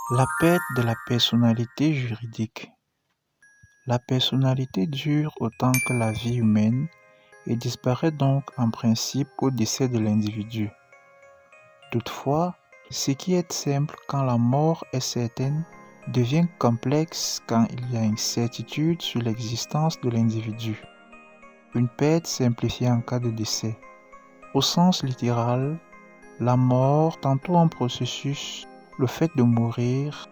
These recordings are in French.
La perte de la personnalité juridique. La personnalité dure autant que la vie humaine et disparaît donc en principe au décès de l'individu. Toutefois, ce qui est simple quand la mort est certaine devient complexe quand il y a une certitude sur l'existence de l'individu. Une perte simplifiée en cas de décès. Au sens littéral, la mort, tantôt en processus, le fait de mourir,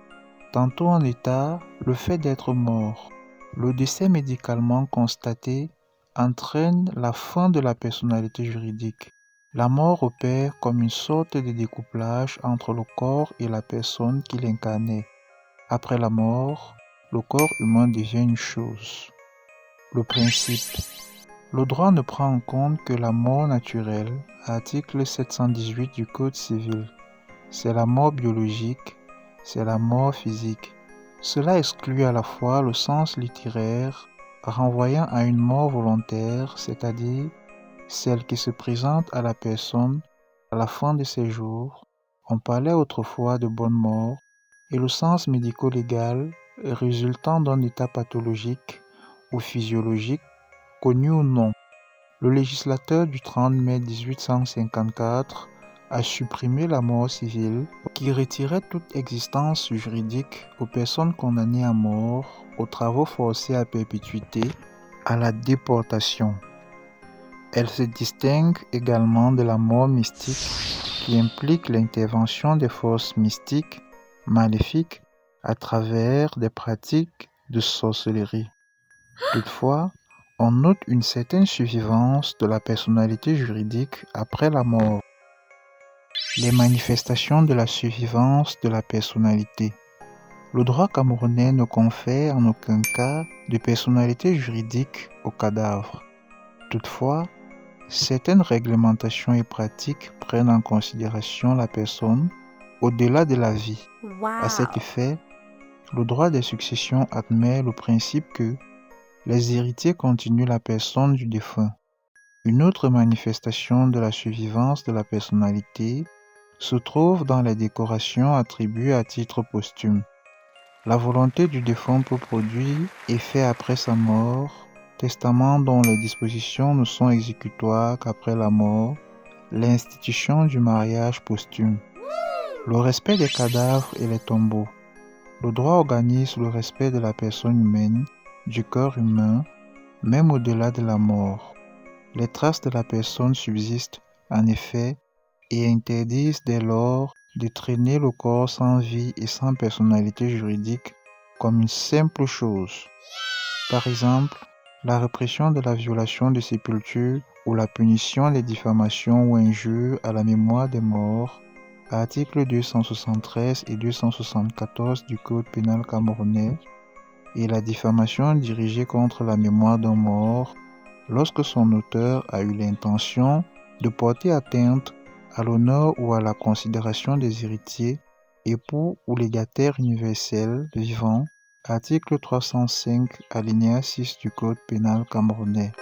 tantôt en état, le fait d'être mort. Le décès médicalement constaté entraîne la fin de la personnalité juridique. La mort opère comme une sorte de découplage entre le corps et la personne qui l'incarnait. Après la mort, le corps humain devient une chose. Le principe. Le droit ne prend en compte que la mort naturelle, article 718 du Code civil. C'est la mort biologique, c'est la mort physique. Cela exclut à la fois le sens littéraire, renvoyant à une mort volontaire, c'est-à-dire celle qui se présente à la personne à la fin de ses jours. On parlait autrefois de bonne mort, et le sens médico-légal résultant d'un état pathologique ou physiologique, connu ou non. Le législateur du 30 mai 1854 a supprimé la mort civile qui retirait toute existence juridique aux personnes condamnées à mort, aux travaux forcés à perpétuité, à la déportation. Elle se distingue également de la mort mystique qui implique l'intervention des forces mystiques, maléfiques, à travers des pratiques de sorcellerie. Toutefois, on note une certaine survivance de la personnalité juridique après la mort. Les manifestations de la survivance de la personnalité. Le droit camerounais ne confère en aucun cas de personnalité juridique au cadavre. Toutefois, certaines réglementations et pratiques prennent en considération la personne au-delà de la vie. À cet effet, le droit des successions admet le principe que les héritiers continuent la personne du défunt. Une autre manifestation de la survivance de la personnalité se trouve dans les décorations attribuées à titre posthume. La volonté du défunt peut produire effet après sa mort, testament dont les dispositions ne sont exécutoires qu'après la mort, l'institution du mariage posthume, le respect des cadavres et les tombeaux. Le droit organise le respect de la personne humaine, du corps humain, même au-delà de la mort. Les traces de la personne subsistent, en effet, et interdisent dès lors de traîner le corps sans vie et sans personnalité juridique comme une simple chose. Par exemple, la répression de la violation de sépulture ou la punition des diffamations ou injures à la mémoire des morts, articles 273 et 274 du Code pénal camerounais, et la diffamation dirigée contre la mémoire d'un mort, lorsque son auteur a eu l'intention de porter atteinte à l'honneur ou à la considération des héritiers, époux ou légataires universels vivants, article 305 alinéa 6 du Code pénal camerounais.